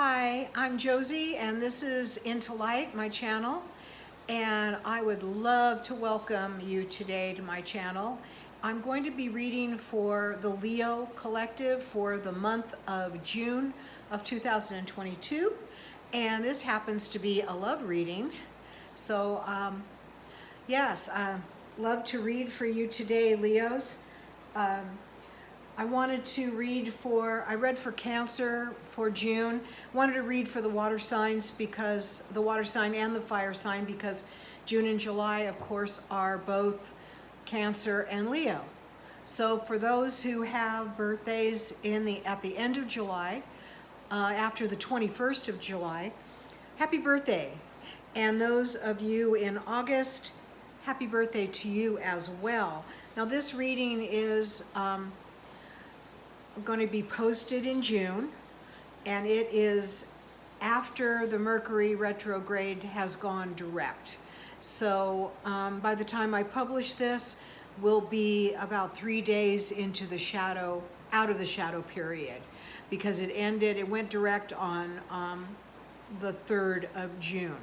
Hi, I'm Josie, and this is Into Light, my channel. And I would love to welcome you today to my channel. I'm going to be reading for the Leo Collective for the month of June of 2022. And this happens to be a love reading. So, yes, love to read for you today, Leos. I wanted to read I read for Cancer for June. Wanted to read for the water signs because the water sign and the fire sign because June and July, of course, are both Cancer and Leo. So for those who have birthdays at the end of July, after the 21st of July, happy birthday. And those of you in August, happy birthday to you as well. Now this reading is going to be posted in June, and it is after the Mercury retrograde has gone direct. So by the time I publish this, we'll be about 3 days into the shadow, out of the shadow period, because it went direct on the 3rd of June.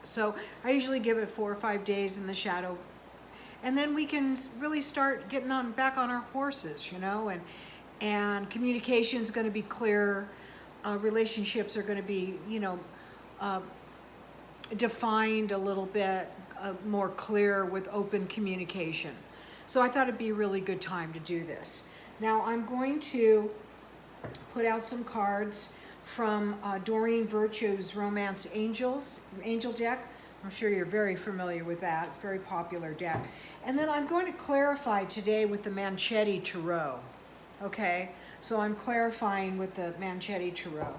So I usually give it 4 or 5 days in the shadow, and then we can really start getting back on our horses, and communication is going to be clearer. Relationships are going to be, defined a little bit more clear with open communication. So I thought it'd be a really good time to do this. Now I'm going to put out some cards from Doreen Virtue's Romance Angel deck. I'm sure you're very familiar with that. It's a very popular deck. And then I'm going to clarify today with the Manchetti Tarot. Okay, so I'm clarifying with the Manchetti Tarot.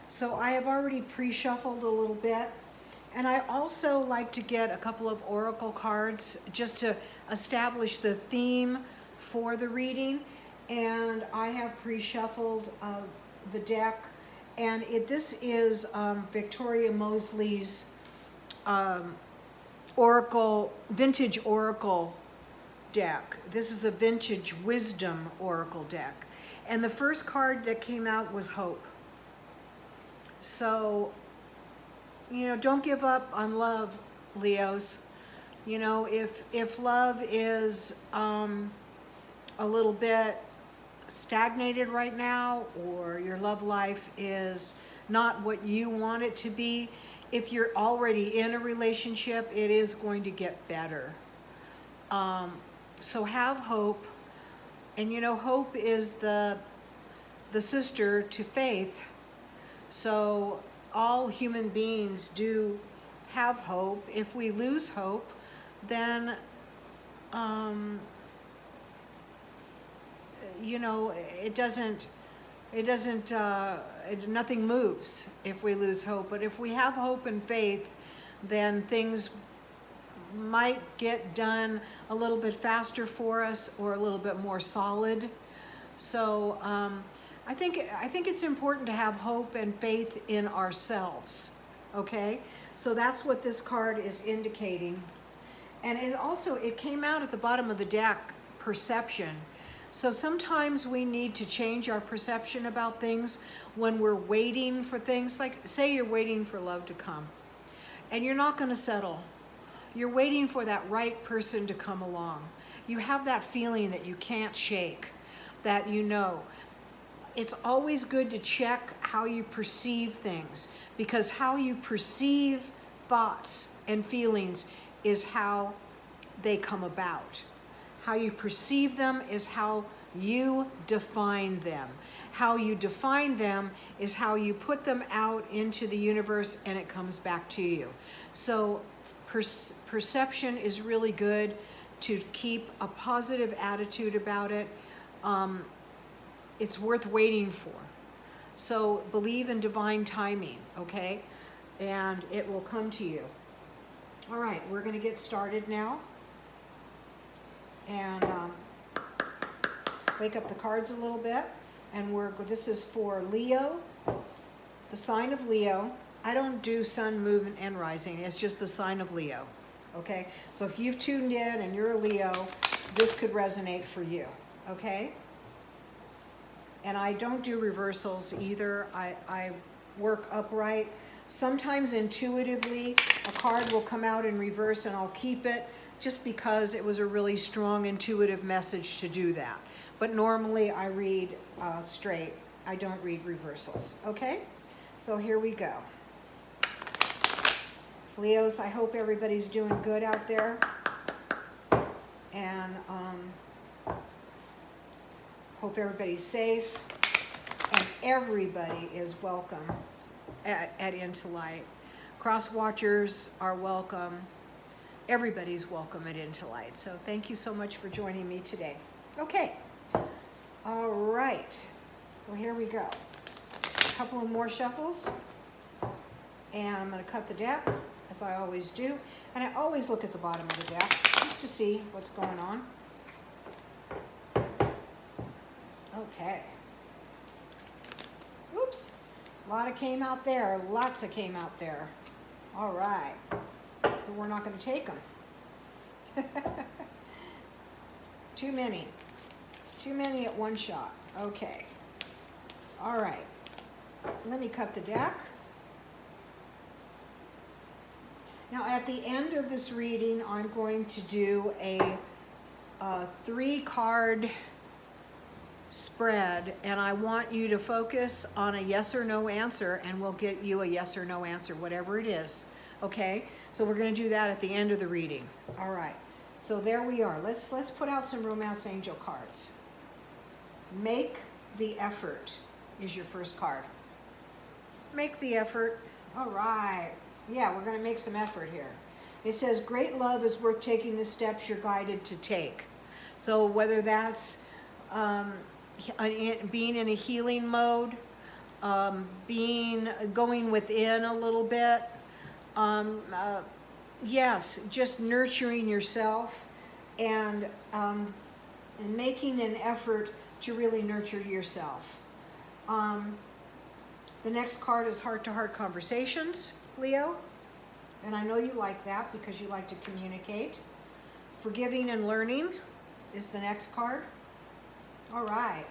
So I have already pre-shuffled a little bit, and I also like to get a couple of oracle cards just to establish the theme for the reading. And I have pre-shuffled the deck, and this is Victoria Mosley's vintage oracle deck. This is a vintage wisdom oracle deck, and the first card that came out was hope. So don't give up on love, Leos. If love is a little bit stagnated right now, or your love life is not what you want it to be, if you're already in a relationship, it is going to get better. So have hope, and hope is the sister to faith. So all human beings do have hope. If we lose hope, then nothing moves if we lose hope. But if we have hope and faith, then things might get done a little bit faster for us, or a little bit more solid. So I think it's important to have hope and faith in ourselves. Okay, so that's what this card is indicating. And it came out at the bottom of the deck, perception. So sometimes we need to change our perception about things when we're waiting for things. Like, say you're waiting for love to come, and you're not going to settle. You're waiting for that right person to come along. You have that feeling that you can't shake, that It's always good to check how you perceive things, because how you perceive thoughts and feelings is how they come about. How you perceive them is how you define them. How you define them is how you put them out into the universe, and it comes back to you. So perception is really good to keep a positive attitude about it. It's worth waiting for. So believe in divine timing, okay? And it will come to you. All right, we're going to get started now. And wake up the cards a little bit. And this is for Leo, the sign of Leo. I don't do sun, moon, and rising. It's just the sign of Leo. Okay? So if you've tuned in and you're a Leo, this could resonate for you. Okay? And I don't do reversals either. I work upright. Sometimes intuitively, a card will come out in reverse and I'll keep it just because it was a really strong intuitive message to do that. But normally I read straight. I don't read reversals, okay? So here we go. Leos, I hope everybody's doing good out there. And hope everybody's safe. And everybody is welcome at Into Light. Cross watchers are welcome. Everybody's welcome at Into Light. So thank you so much for joining me today. Okay. All right. Well, here we go. A couple of more shuffles. And I'm going to cut the deck, as I always do. And I always look at the bottom of the deck just to see what's going on. Okay. Oops. A lot of came out there. Lots of came out there. All right. But we're not going to take them. Too many. Too many at one shot. Okay. All right. Let me cut the deck. Now at the end of this reading, I'm going to do a 3-card spread, and I want you to focus on a yes or no answer, and we'll get you a yes or no answer, whatever it is. Okay? So we're going to do that at the end of the reading. All right. So there we are. Let's put out some Romance Angel cards. Make the effort is your first card. Make the effort. All right. Yeah, we're going to make some effort here. It says, great love is worth taking the steps you're guided to take. So whether that's being in a healing mode, going within a little bit, yes, just nurturing yourself and making an effort to really nurture yourself. The next card is heart-to-heart conversations, Leo. And I know you like that because you like to communicate. Forgiving and learning is the next card. All right.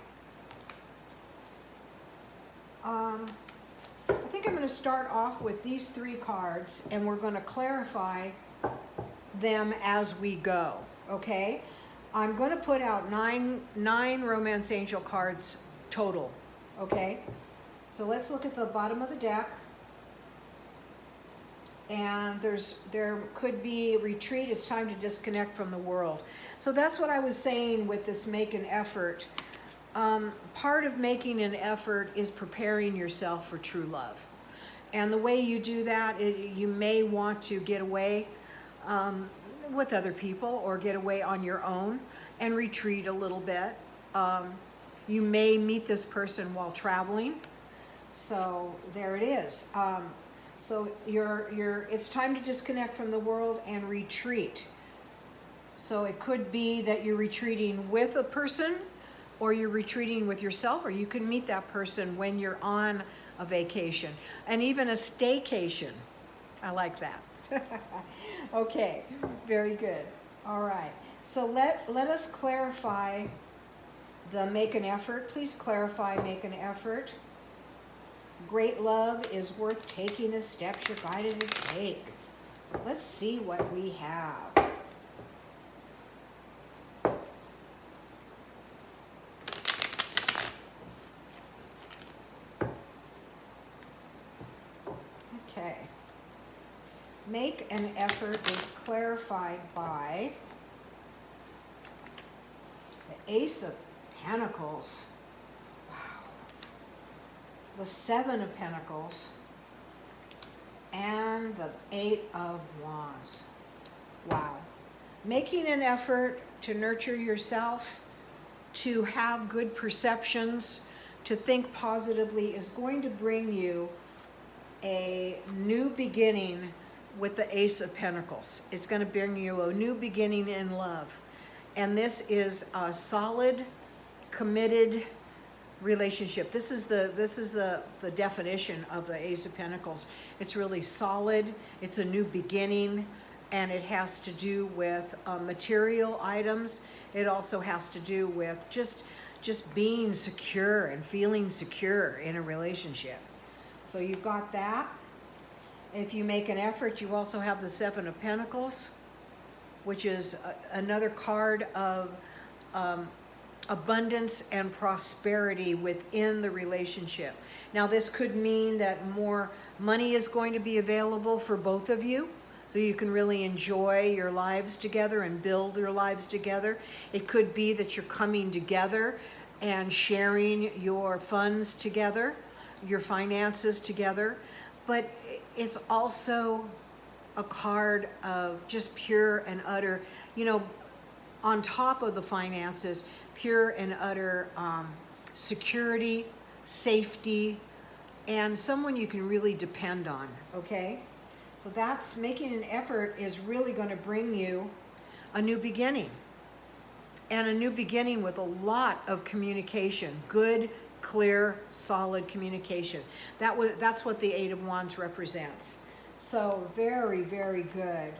I think I'm going to start off with these 3 cards, and we're going to clarify them as we go, okay? I'm going to put out nine Romance Angel cards total, okay? So let's look at the bottom of the deck. And there could be retreat. It's time to disconnect from the world. So that's what I was saying with this make an effort. Part of making an effort is preparing yourself for true love. And the way you do that, you may want to get away with other people or get away on your own and retreat a little bit. You may meet this person while traveling. So there it is. So it's time to disconnect from the world and retreat. So it could be that you're retreating with a person, or you're retreating with yourself, or you can meet that person when you're on a vacation. And even a staycation. I like that. Okay, very good. All right. So let us clarify the make an effort. Please clarify make an effort. Great love is worth taking the steps you're guided to take. Let's see what we have. Okay. Make an effort is clarified by the Ace of Pentacles. The 7 of Pentacles, and the 8 of Wands. Wow. Making an effort to nurture yourself, to have good perceptions, to think positively is going to bring you a new beginning with the Ace of Pentacles. It's going to bring you a new beginning in love. And this is a solid, committed relationship. This is the definition of the Ace of Pentacles. It's really solid. It's a new beginning, and it has to do with material items. It also has to do with just being secure and feeling secure in a relationship. So you've got that. If you make an effort, you also have the Seven of Pentacles, which is another card of abundance and prosperity within the relationship. Now, this could mean that more money is going to be available for both of you, so you can really enjoy your lives together and build your lives together. It could be that you're coming together and sharing your funds together, your finances together, but it's also a card of just pure and utter, on top of the finances, pure and utter security, safety, and someone you can really depend on, okay? So that's making an effort is really going to bring you a new beginning. And a new beginning with a lot of communication, good, clear, solid communication. That's what the Eight of Wands represents. So very, very good.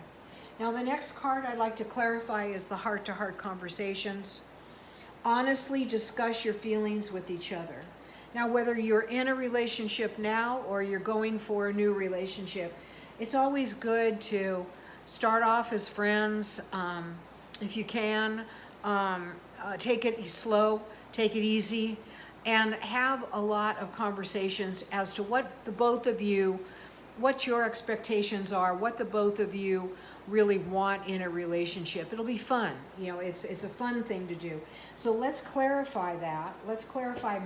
Now the next card I'd like to clarify is the heart-to-heart conversations. Honestly discuss your feelings with each other. Now whether you're in a relationship now or you're going for a new relationship, it's always good to start off as friends, if you can. Take it slow, take it easy, and have a lot of conversations as to what your expectations are, what the both of you really want in a relationship. It'll be fun. It's a fun thing to do. So let's clarify that. Let's clarify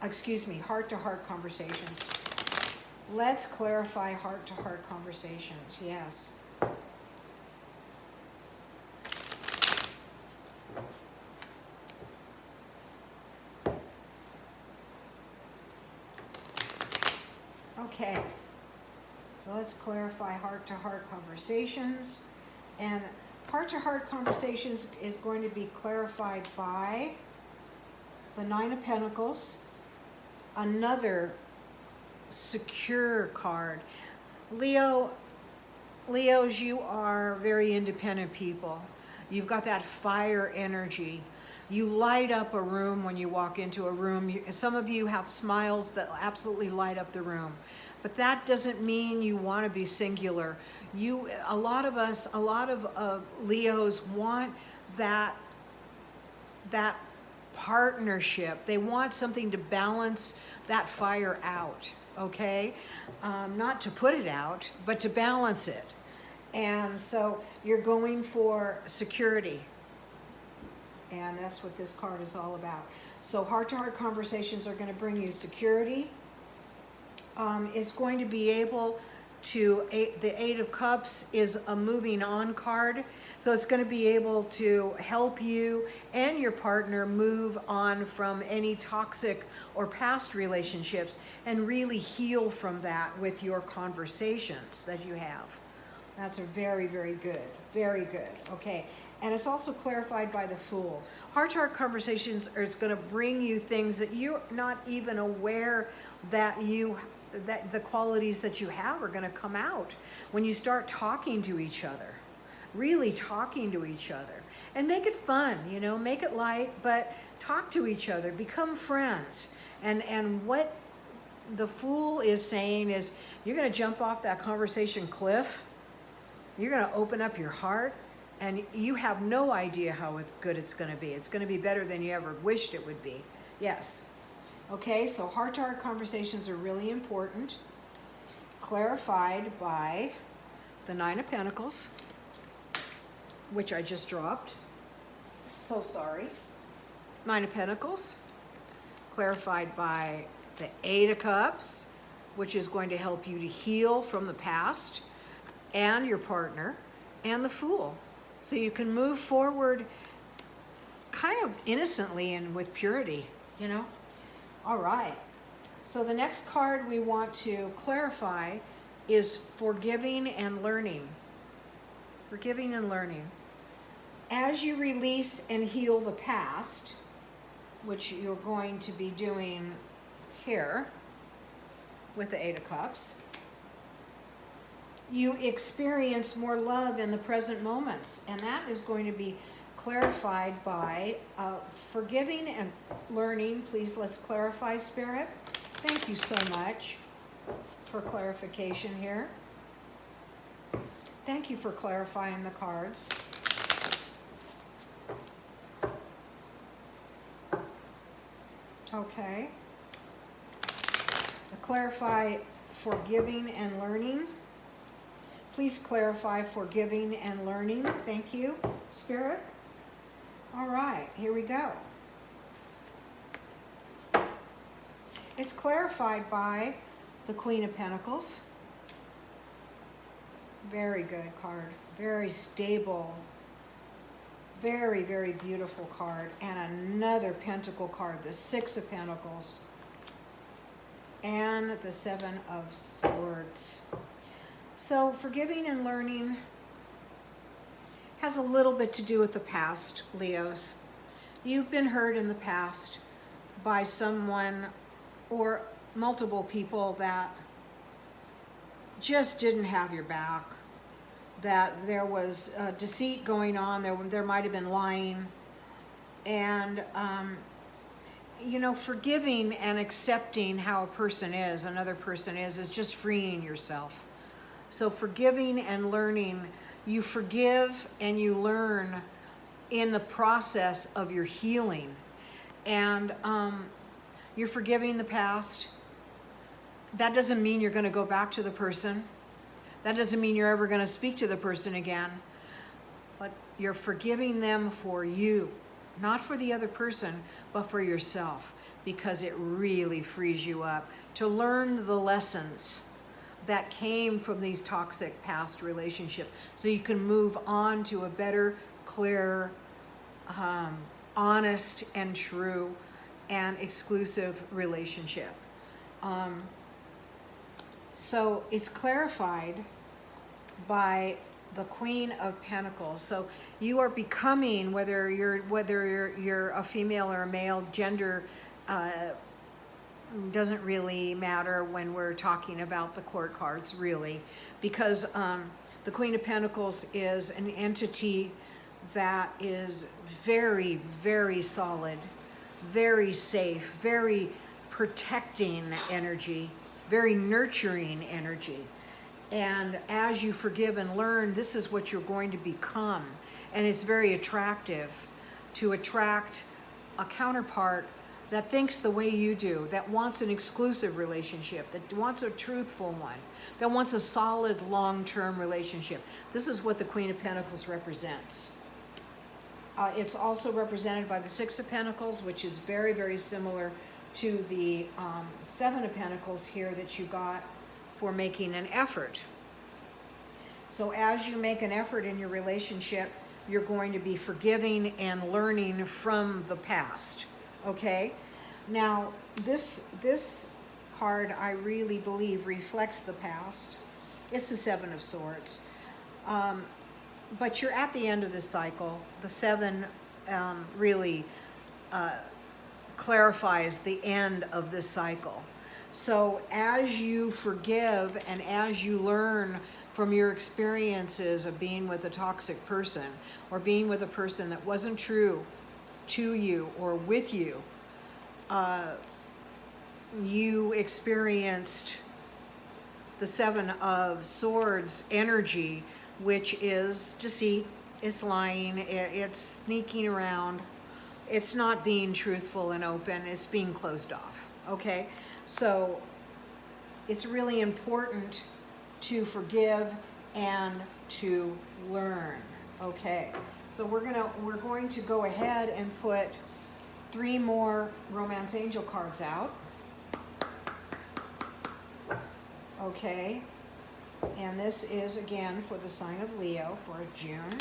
heart-to-heart conversations. Let's clarify heart-to-heart conversations. Yes. Okay, so let's clarify heart-to-heart conversations. And heart-to-heart conversations is going to be clarified by the Nine of Pentacles, another secure card. Leos, you are very independent people. You've got that fire energy. You light up a room when you walk into a room. Some of you have smiles that absolutely light up the room. But that doesn't mean you want to be singular. A lot of Leos want that partnership. They want something to balance that fire out, okay? Not to put it out, but to balance it. And so you're going for security. And that's what this card is all about. So heart-to-heart conversations are going to bring you security. It's going to be able to, the Eight of Cups is a moving on card. So it's going to be able to help you and your partner move on from any toxic or past relationships and really heal from that with your conversations that you have. That's a very, very good. Very good. Okay. And it's also clarified by the Fool. Heart-to-heart conversations is going to bring you things that you're not even aware that the qualities that you have are going to come out when you start talking to each other, really talking to each other. And make it fun, make it light, but talk to each other, become friends. And what the Fool is saying is you're going to jump off that conversation cliff. You're going to open up your heart. And you have no idea how good it's going to be. It's going to be better than you ever wished it would be. Yes. Okay, so heart-to-heart conversations are really important. Clarified by the Nine of Pentacles, which I just dropped. So sorry. Nine of Pentacles. Clarified by the Eight of Cups, which is going to help you to heal from the past and your partner, and the Fool. So you can move forward kind of innocently and with purity, All right. So the next card we want to clarify is forgiving and learning. Forgiving and learning. As you release and heal the past, which you're going to be doing here with the Eight of Cups, you experience more love in the present moments. And that is going to be clarified by forgiving and learning. Please, let's clarify, Spirit. Thank you so much. for clarification here. Thank you for clarifying the cards. Okay. Clarify forgiving and learning. Please clarify forgiving and learning. Thank you, Spirit. All right, here we go. It's clarified by the Queen of Pentacles. Very good card. Very stable. Very, very beautiful card. And another Pentacle card, the Six of Pentacles. And the Seven of Swords. So forgiving and learning has a little bit to do with the past, Leos. You've been hurt in the past by someone or multiple people that just didn't have your back, that there was deceit going on, there might have been lying, and you know, forgiving and accepting how a person is, another person is just freeing yourself. So forgiving and learning, you forgive and you learn in the process of your healing. And you're forgiving the past. That doesn't mean you're going to go back to the person. That doesn't mean you're ever going to speak to the person again. But you're forgiving them for you, not for the other person, but for yourself, because it really frees you up to learn the lessons that came from these toxic past relationships, so you can move on to a better, clearer, honest and true and exclusive relationship. So it's clarified by the Queen of Pentacles. So you are becoming, whether you're a female or a male, gender doesn't really matter when we're talking about the court cards, really, because the Queen of Pentacles is an entity that is very, very solid, very safe, very protecting energy, very nurturing energy. And as you forgive and learn, this is what you're going to become. And it's very attractive to attract a counterpart that thinks the way you do, that wants an exclusive relationship, that wants a truthful one, that wants a solid long-term relationship. This is what the Queen of Pentacles represents. It's also represented by the Six of Pentacles, which is very, very similar to the Seven of Pentacles here that you got for making an effort. So as you make an effort in your relationship, you're going to be forgiving and learning from the past. Okay, now this card, I really believe, reflects the past. It's the Seven of Swords, but you're at the end of this cycle. The Seven really clarifies the end of this cycle. So as you forgive and as you learn from your experiences of being with a toxic person or being with a person that wasn't true to you or with you, you experienced the Seven of Swords energy, which is deceit, it's lying, it's sneaking around, it's not being truthful and open, it's being closed off. Okay, so it's really important to forgive and to learn. Okay, so we're going to go ahead and put 3 more Romance Angel cards out. Okay, and this is again for the sign of Leo for June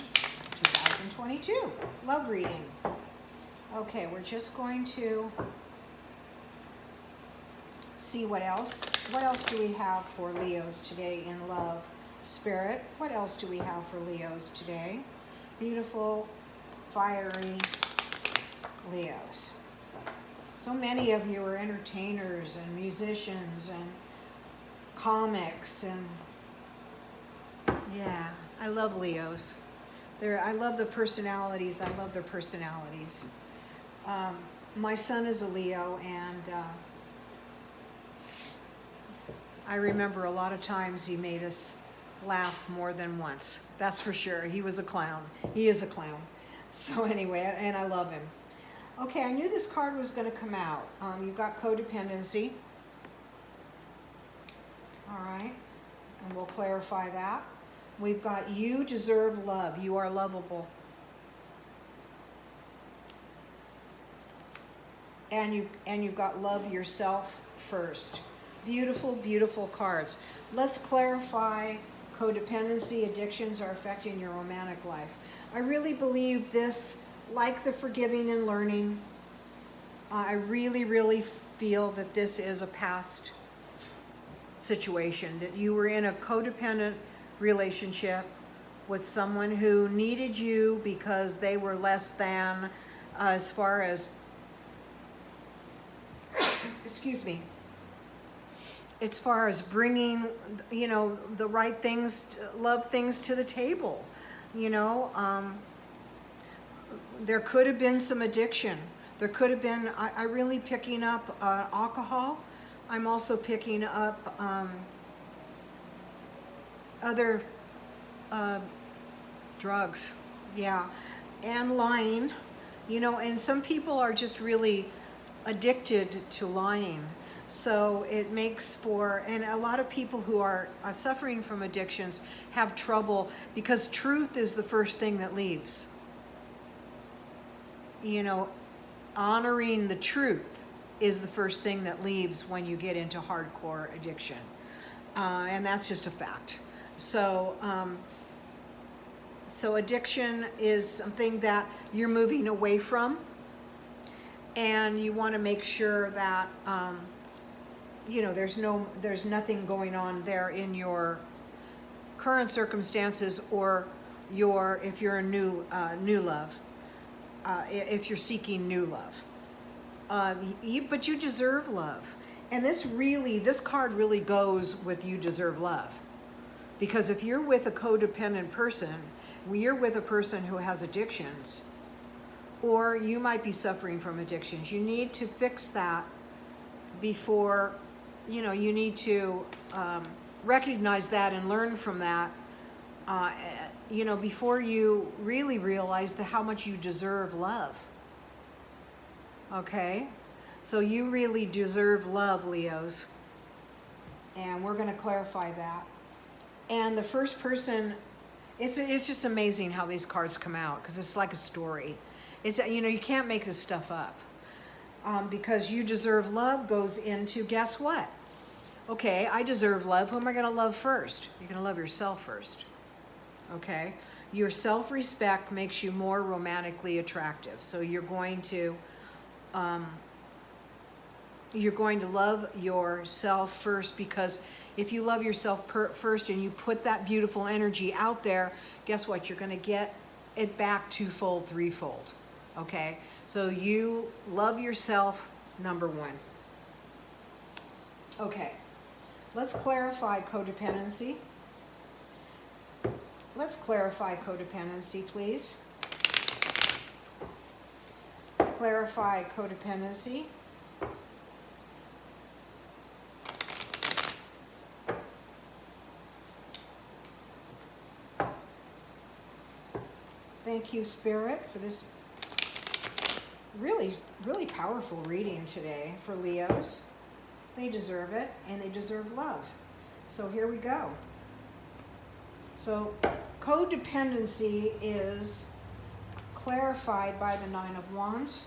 2022 love reading. Okay, we're just going to see what else do we have for Leos today in love. Spirit, what else do we have for Leos today? Beautiful, fiery Leos. So many of you are entertainers and musicians and comics, and yeah, I love Leos. I love the personalities. I love their personalities. My son is a Leo, and I remember a lot of times he made us laugh more than once. That's for sure. He was a clown. He is a clown. So anyway, and I love him. Okay, I knew this card was going to come out. You've got codependency. All right, and we'll clarify that. We've got you deserve love. You are lovable. And you've got love yourself first. Beautiful, beautiful cards. Let's clarify codependency. Addictions are affecting your romantic life. I really believe this, like the forgiving and learning, I really, really feel that this is a past situation, that you were in a codependent relationship with someone who needed you because they were less than, as far as, excuse me, as far as bringing, you know, the right things, love things to the table, you know. There could have been some addiction. There could have been, I really picking up alcohol. I'm also picking up other drugs, yeah, and lying, you know, and some people are just really addicted to lying. So it makes for, and a lot of people who are suffering from addictions have trouble because truth is the first thing that leaves. You know, honoring the truth is the first thing that leaves when you get into hardcore addiction. And that's just a fact. So, so addiction is something that you're moving away from, and you want to make sure that, you know, there's nothing going on there in your current circumstances, or if you're a new love, if you're seeking new love. But you deserve love. And this card really goes with you deserve love. Because if you're with a codependent person, you're with a person who has addictions, or you might be suffering from addictions, you need to fix that before, you know, you need to recognize that and learn from that, you know, before you really realize how much you deserve love. Okay? So you really deserve love, Leos. And we're going to clarify that. And the first person, it's just amazing how these cards come out, because it's like a story. It's, you know, you can't make this stuff up. Because you deserve love goes into, guess what? Okay, I deserve love. Who am I going to love first? You're going to love yourself first. Okay? Your self-respect makes you more romantically attractive. So you're going to love yourself first, because if you love yourself first and you put that beautiful energy out there, guess what? You're going to get it back twofold, threefold. Okay? So you love yourself, number one. Okay. Let's clarify codependency. Let's clarify codependency, please. Clarify codependency. Thank you, Spirit, for this really, really powerful reading today for Leos. They deserve it, and they deserve love. So here we go. So codependency is clarified by the Nine of Wands,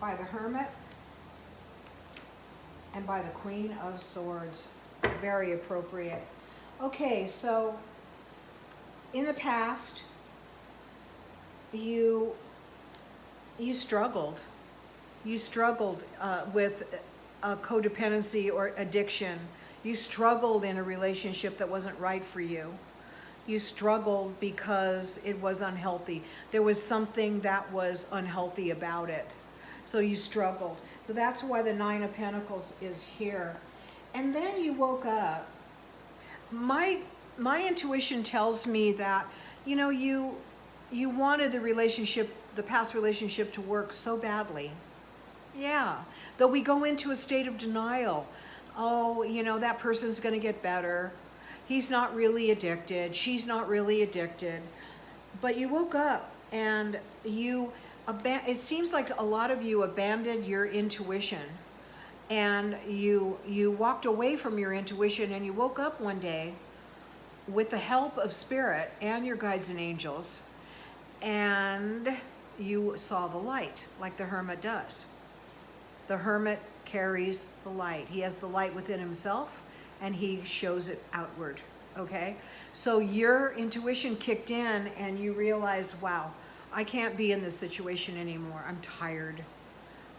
by the Hermit, and by the Queen of Swords. Very appropriate. Okay, so in the past, you struggled. You struggled with codependency or addiction. You struggled in a relationship that wasn't right for you. You struggled because it was unhealthy. There was something that was unhealthy about it. So you struggled. So that's why the Nine of Pentacles is here. And then you woke up. My intuition tells me that, you know, you wanted the past relationship to work so badly. Yeah, that we go into a state of denial. oh, you know, that person's going to get better. He's not really addicted. She's not really addicted. But you woke up and it seems like a lot of you abandoned your intuition, and you walked away from your intuition, and you woke up one day with the help of spirit and your guides and angels, and you saw the light like the hermit does. The hermit carries the light. He has the light within himself, and he shows it outward, okay? So your intuition kicked in, and you realized, wow, I can't be in this situation anymore. I'm tired.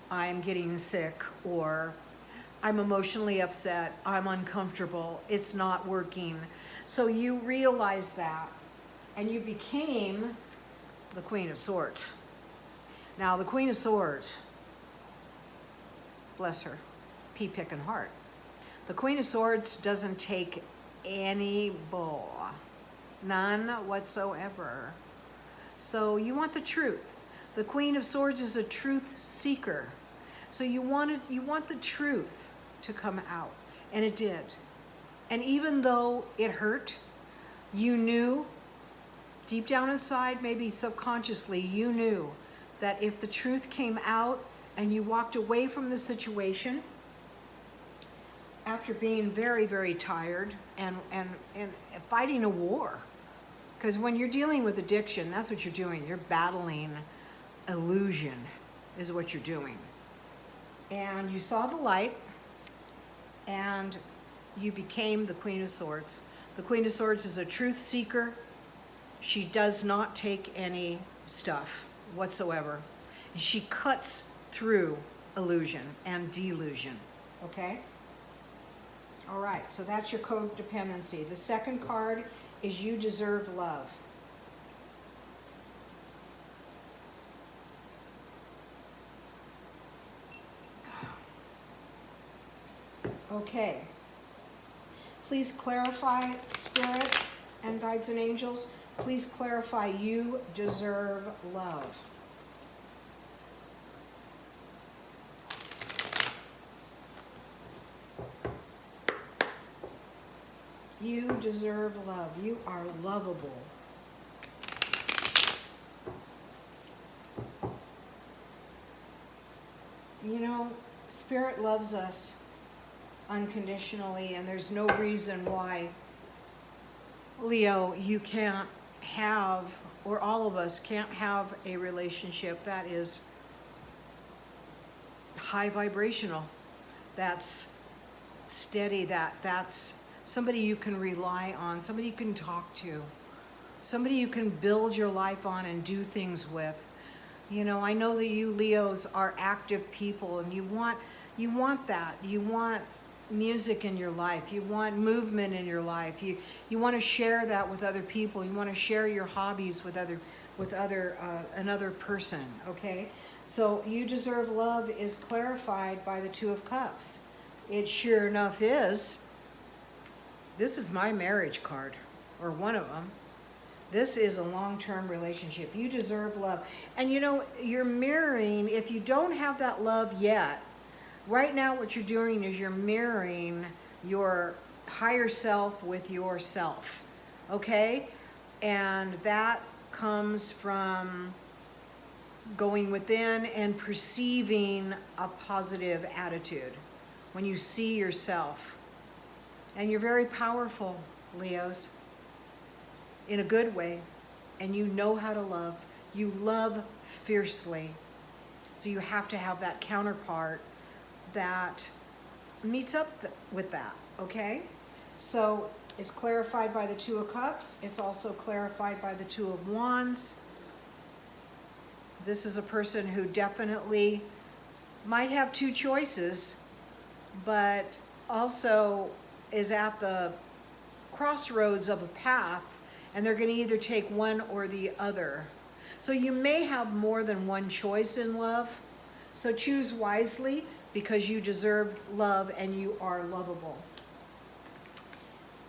I'm getting sick, or I'm emotionally upset. I'm uncomfortable. It's not working. So you realized that, and you became the Queen of Swords. Now, the Queen of Swords, bless her, pea-picking heart. The Queen of Swords doesn't take any bull, none whatsoever. So you want the truth. The Queen of Swords is a truth seeker. So you want the truth to come out, and it did. And even though it hurt, you knew deep down inside, maybe subconsciously, you knew that if the truth came out and you walked away from the situation after being very, very tired and fighting a war, because when you're dealing with addiction, that's what you're doing. You're battling illusion is what you're doing. And you saw the light, and you became the Queen of Swords. The Queen of Swords is a truth seeker. She does not take any stuff whatsoever. She cuts through illusion and delusion, okay? All right, so that's your codependency. The second card is you deserve love. Okay. Please clarify, Spirit and guides and angels, please clarify you deserve love. You deserve love. You are lovable. You know, Spirit loves us unconditionally, and there's no reason why, Leo, you can't have, or all of us can't have a relationship that is high vibrational, that's steady, that's somebody you can rely on, somebody you can talk to, somebody you can build your life on and do things with. You know, I know that you Leos are active people, and you want that. You want music in your life. You want movement in your life. You want to share that with other people. You want to share your hobbies with another person, okay? So you deserve love is clarified by the Two of Cups. It sure enough is. This is my marriage card, or one of them. This is a long-term relationship. You deserve love. And you know, you're mirroring, if you don't have that love yet, right now what you're doing is you're mirroring your higher self with yourself, okay? And that comes from going within and perceiving a positive attitude when you see yourself. And you're very powerful, Leos, in a good way, and you know how to love. You love fiercely. So you have to have that counterpart that meets up with that, okay? So it's clarified by the Two of Cups. It's also clarified by the Two of Wands. This is a person who definitely might have two choices, but also is at the crossroads of a path, and they're going to either take one or the other. So you may have more than one choice in love. So choose wisely, because you deserve love and you are lovable.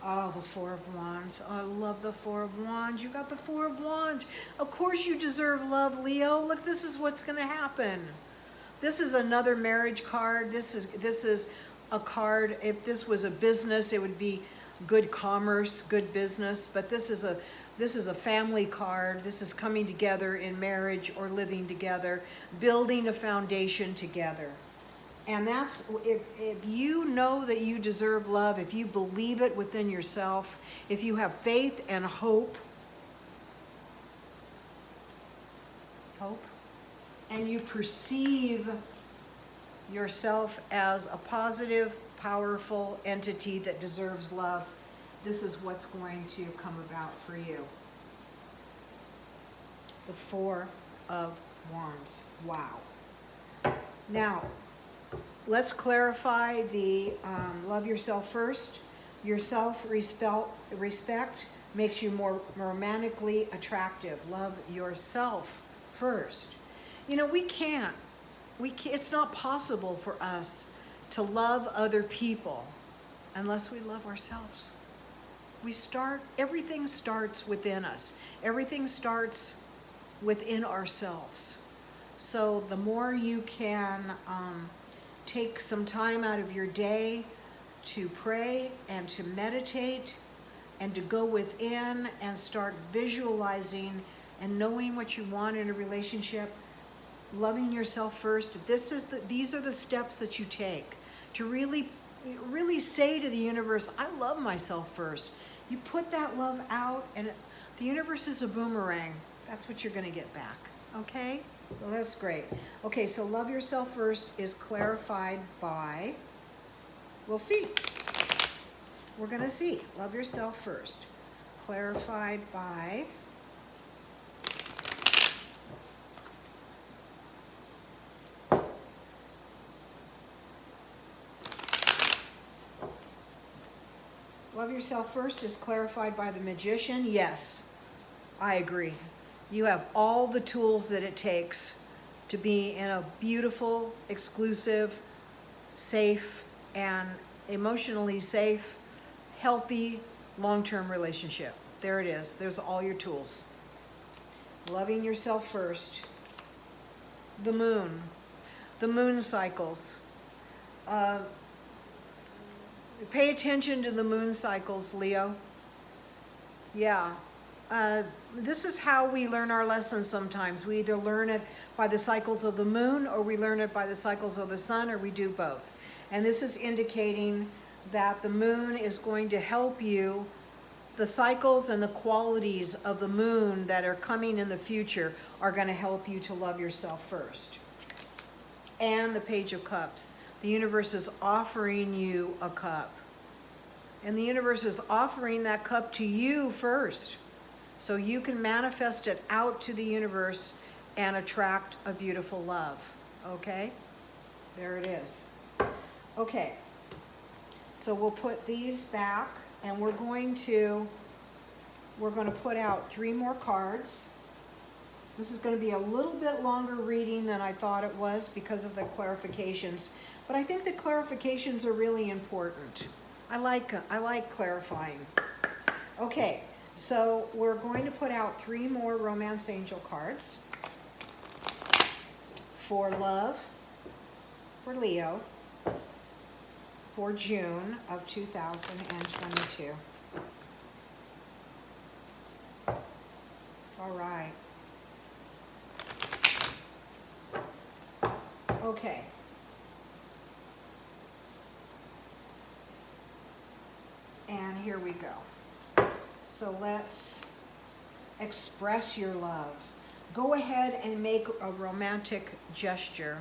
Oh, the Four of Wands. Oh, I love the Four of Wands. You got the Four of Wands. Of course you deserve love, Leo. Look, this is what's going to happen. This is another marriage card. This is a card. If this was a business, it would be good commerce, good business, but this is a family card. This is coming together in marriage or living together, building a foundation together. And that's, if you know that you deserve love, if you believe it within yourself, if you have faith and hope, and you perceive yourself as a positive, powerful entity that deserves love, this is what's going to come about for you. The Four of Wands. Wow. Now, let's clarify the love yourself first. Your self-respect makes you more romantically attractive. Love yourself first. You know, it's not possible for us to love other people unless we love ourselves. Everything starts within us. Everything starts within ourselves. So the more you can take some time out of your day to pray and to meditate and to go within and start visualizing and knowing what you want in a relationship, loving yourself first, these are the steps that you take to really say to the universe, I love myself first. You put that love out, and the universe is a boomerang. That's what you're going to get back. Okay? Well, that's great. Okay, so love yourself first is clarified by, we'll see. We're going to see. Love yourself first. Clarified by, love yourself first is clarified by the Magician. Yes, I agree. You have all the tools that it takes to be in a beautiful, exclusive, safe, and emotionally safe, healthy, long-term relationship. There it is. There's all your tools. Loving yourself first. The moon cycles. Pay attention to the moon cycles, Leo. Yeah. This is how we learn our lessons sometimes. We either learn it by the cycles of the moon, or we learn it by the cycles of the sun, or we do both. And this is indicating that the moon is going to help you. The cycles and the qualities of the moon that are coming in the future are going to help you to love yourself first. And the Page of Cups. The universe is offering you a cup. And the universe is offering that cup to you first, so you can manifest it out to the universe and attract a beautiful love. Okay? There it is. Okay. So we'll put these back, and we're going to put out 3 more cards. This is going to be a little bit longer reading than I thought it was because of the clarifications, but I think the clarifications are really important. I like clarifying. Okay, so we're going to put out 3 more Romance Angel cards for love, for Leo, for June of 2022. All right. Okay. And here we go. So let's express your love. Go ahead and make a romantic gesture.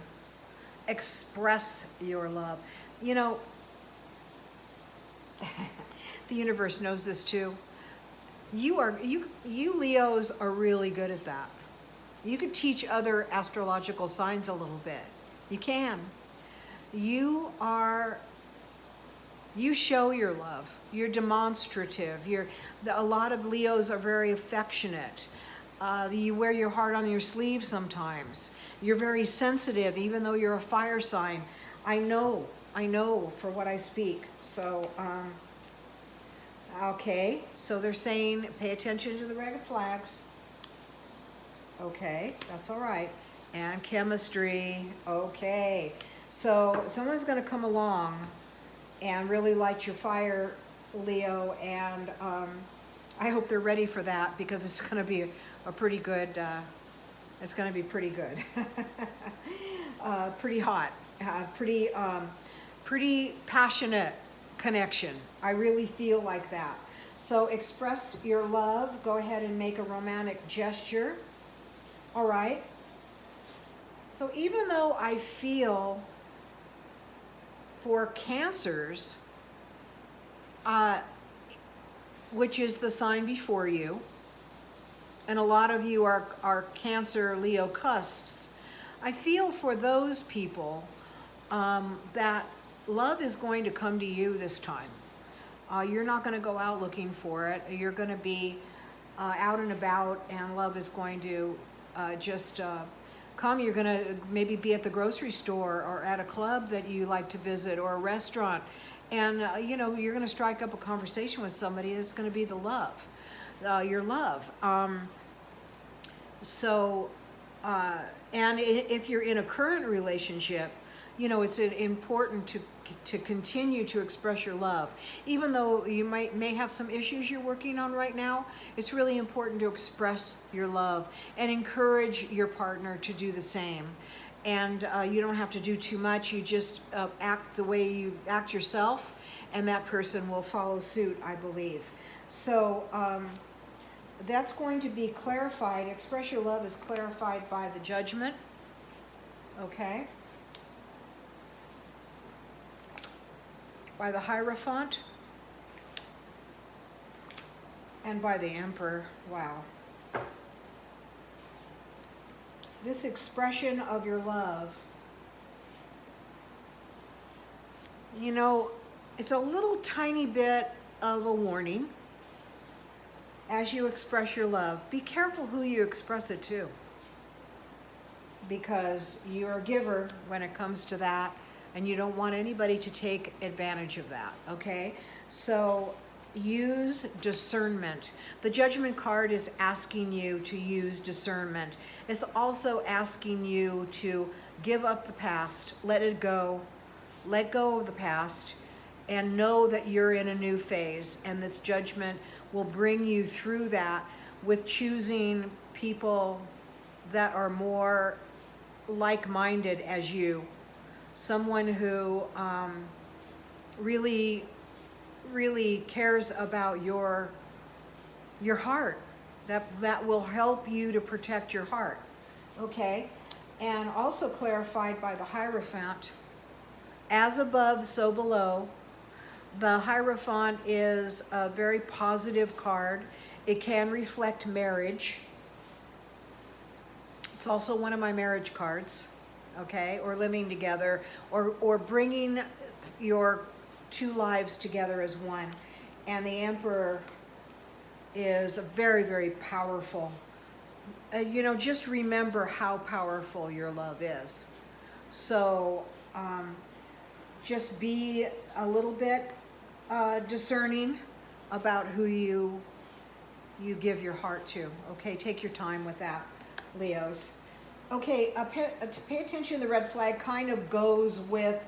Express your love. You know, the universe knows this too. You Leos are really good at that. You could teach other astrological signs a little bit. You can. You show your love. You're demonstrative. A lot of Leos are very affectionate. You wear your heart on your sleeve sometimes. You're very sensitive, even though you're a fire sign. I know for what I speak. So, okay. So they're saying, pay attention to the red flags. Okay, that's all right. And chemistry. Okay. So someone's going to come along and really light your fire, Leo, and I hope they're ready for that, because it's going to be a pretty good, it's going to be pretty good. Pretty hot, pretty passionate connection. I really feel like that. So express your love. Go ahead and make a romantic gesture. All right. So even though I feel for Cancers, which is the sign before you, and a lot of you are Cancer Leo cusps, I feel for those people that love is going to come to you this time. You're not going to go out looking for it. You're going to be out and about, and love is going to just come. You're going to maybe be at the grocery store or at a club that you like to visit, or a restaurant, and you know, you're going to strike up a conversation with somebody, and it's going to be the love, your love. And if you're in a current relationship, you know, it's important to continue to express your love. Even though you may have some issues you're working on right now, it's really important to express your love and encourage your partner to do the same. And you don't have to do too much. You just act the way you act yourself, and that person will follow suit, I believe. So that's going to be clarified. Express your love is clarified by the Judgment. Okay? By the Hierophant, and by the Emperor. Wow. This expression of your love, you know, it's a little tiny bit of a warning as you express your love. Be careful who you express it to, because you're a giver when it comes to that, and you don't want anybody to take advantage of that, okay? So use discernment. The Judgment card is asking you to use discernment. It's also asking you to give up the past, let it go, let go of the past, and know that you're in a new phase, and this Judgment will bring you through that with choosing people that are more like-minded as you. Someone who really cares about your heart, that will help you to protect your heart, okay? And also clarified by the Hierophant, as above, so below. The Hierophant is a very positive card. It can reflect marriage. It's also one of my marriage cards, okay? Or living together, or bringing your two lives together as one. And the Emperor is a very, very powerful. You know, just remember how powerful your love is. So just be a little bit discerning about who you give your heart to. Okay, take your time with that, Leos. Okay, to pay attention. The red flag kind of goes with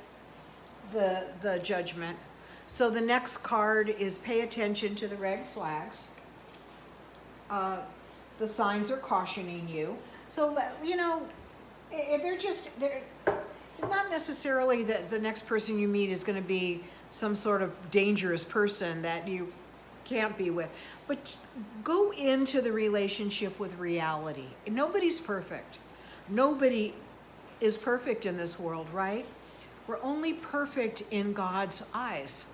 the Judgment. So the next card is pay attention to the red flags. The signs are cautioning you. So, you know, they're not necessarily that the next person you meet is going to be some sort of dangerous person that you can't be with. But go into the relationship with reality. Nobody's perfect. Nobody is perfect in this world, right? We're only perfect in God's eyes.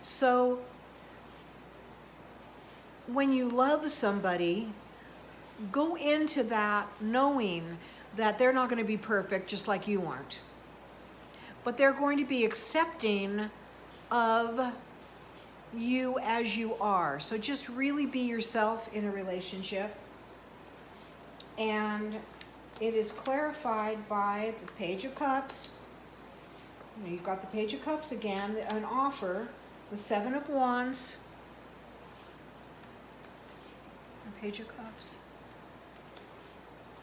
So when you love somebody, go into that knowing that they're not going to be perfect just like you aren't. But they're going to be accepting of you as you are. So just really be yourself in a relationship. And it is clarified by the Page of Cups. You've got the Page of Cups again, an offer, the Seven of Wands, the Page of Cups,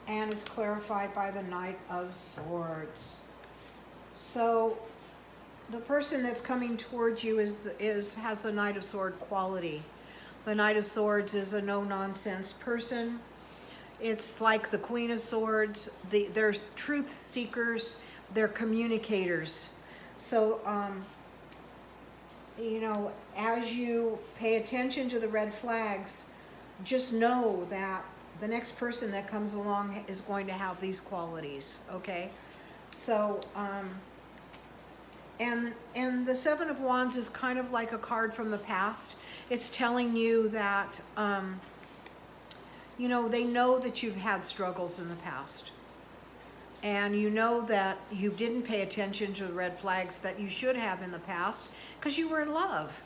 and it's clarified by the Knight of Swords. So the person that's coming towards you has the Knight of Swords quality. The Knight of Swords is a no-nonsense person. It's like the Queen of Swords. They're truth seekers. They're communicators. So, you know, as you pay attention to the red flags, just know that the next person that comes along is going to have these qualities, okay? So, and the Seven of Wands is kind of like a card from the past. It's telling you that, you know, they know that you've had struggles in the past. And you know that you didn't pay attention to the red flags that you should have in the past because you were in love.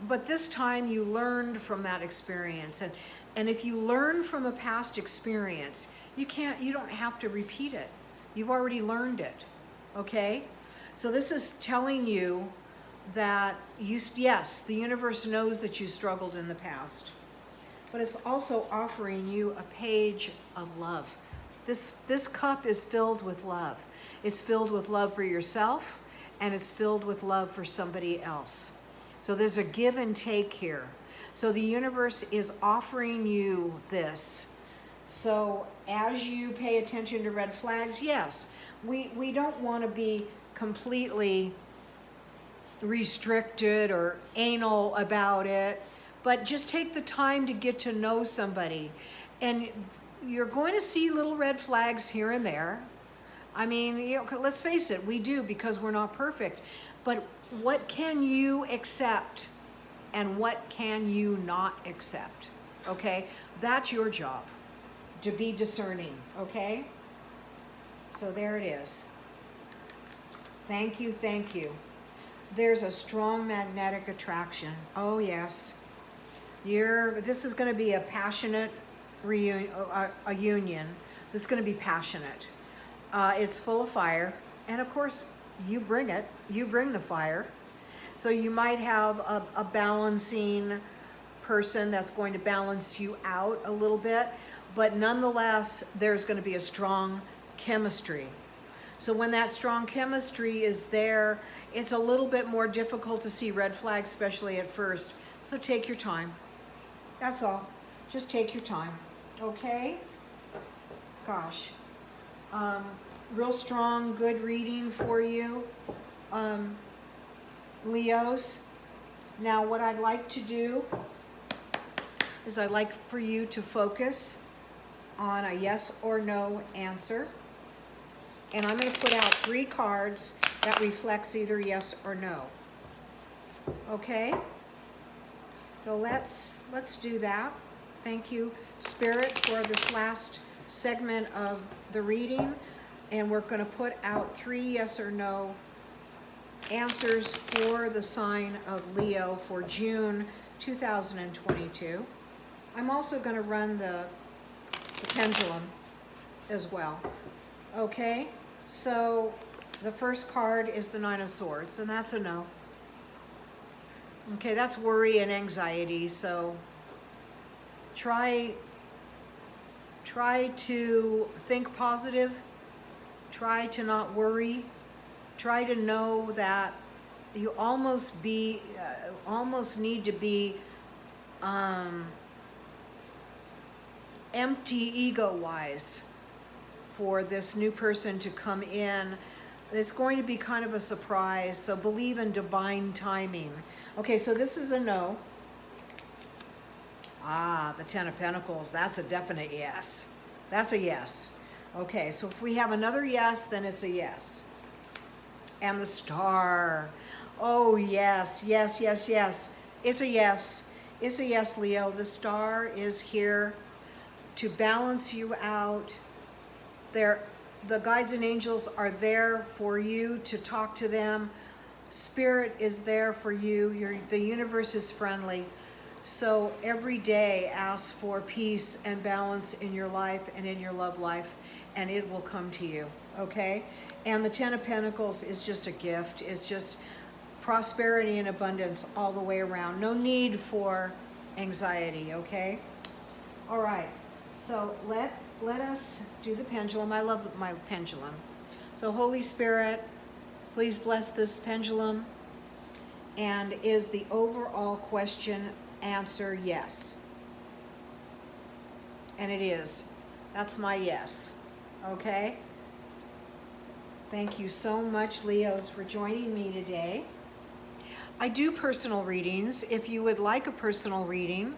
But this time you learned from that experience. And if you learn from a past experience, you don't have to repeat it. You've already learned it, okay? So this is telling you that yes, the universe knows that you struggled in the past, but it's also offering you a page of love. This cup is filled with love. It's filled with love for yourself, and it's filled with love for somebody else. So there's a give and take here. So the universe is offering you this. So as you pay attention to red flags, yes, we don't want to be completely restricted or anal about it, but just take the time to get to know somebody. And you're going to see little red flags here and there. I mean, you know, let's face it, we do, because we're not perfect. But what can you accept and what can you not accept? Okay? That's your job, to be discerning, okay? So there it is. Thank you, thank you. There's a strong magnetic attraction. Oh, yes. This is going to be a passionate reunion, a union. This is going to be passionate. It's full of fire. And of course, you bring it. You bring the fire. So you might have a balancing person that's going to balance you out a little bit. But nonetheless, there's going to be a strong chemistry. So when that strong chemistry is there, it's a little bit more difficult to see red flags, especially at first. So take your time. That's all. Just take your time. Okay? Gosh. Real strong, good reading for you, Leos. Now what I'd like to do is I'd like for you to focus on a yes or no answer. And I'm going to put out 3 cards that reflects either yes or no. Okay? So let's do that. Thank you, Spirit, for this last segment of the reading. And we're going to put out 3 yes or no answers for the sign of Leo for June 2022. I'm also going to run the pendulum as well. Okay? So the first card is the Nine of Swords, and that's a no. Okay, that's worry and anxiety, so try to think positive. Try to not worry. Try to know that you almost need to be empty ego-wise for this new person to come in. It's going to be kind of a surprise, so believe in divine timing. Okay, so this is a no. Ah, the Ten of Pentacles, that's a definite yes. That's a yes. Okay, so if we have another yes, then it's a yes. And the Star. Oh, yes, yes, yes, yes. It's a yes. It's a yes, Leo. The Star is here to balance you out. The guides and angels are there for you to talk to them. Spirit is there for you. The universe is friendly. So every day ask for peace and balance in your life and in your love life, and it will come to you, okay? And the Ten of Pentacles is just a gift. It's just prosperity and abundance all the way around. No need for anxiety, okay? All right, so let us do the pendulum. I love my pendulum. So Holy Spirit, Please bless this pendulum. And is the overall question answer yes? And it is. That's my yes. Okay? Thank you so much, Leos, for joining me today. I do personal readings. If you would like a personal reading,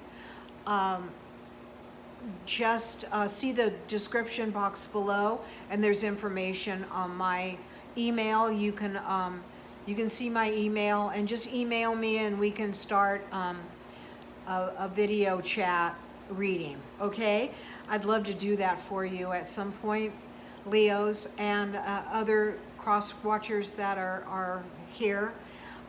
just see the description box below, and there's information on my email. You can see my email, and just email me, and we can start a video chat reading. Okay? I'd love to do that for you at some point, Leos, and other cross watchers that are here.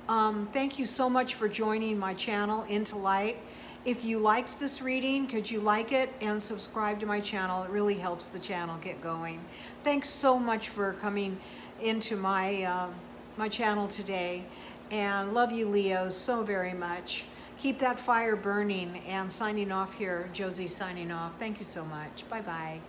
Thank you so much for joining my channel, Into Light. If you liked this reading, could you like it and subscribe to my channel? It really helps the channel get going. Thanks so much for coming into my my channel today, and love you, Leos, so very much. Keep that fire burning, and signing off here, Josie signing off. Thank you so much. Bye-bye.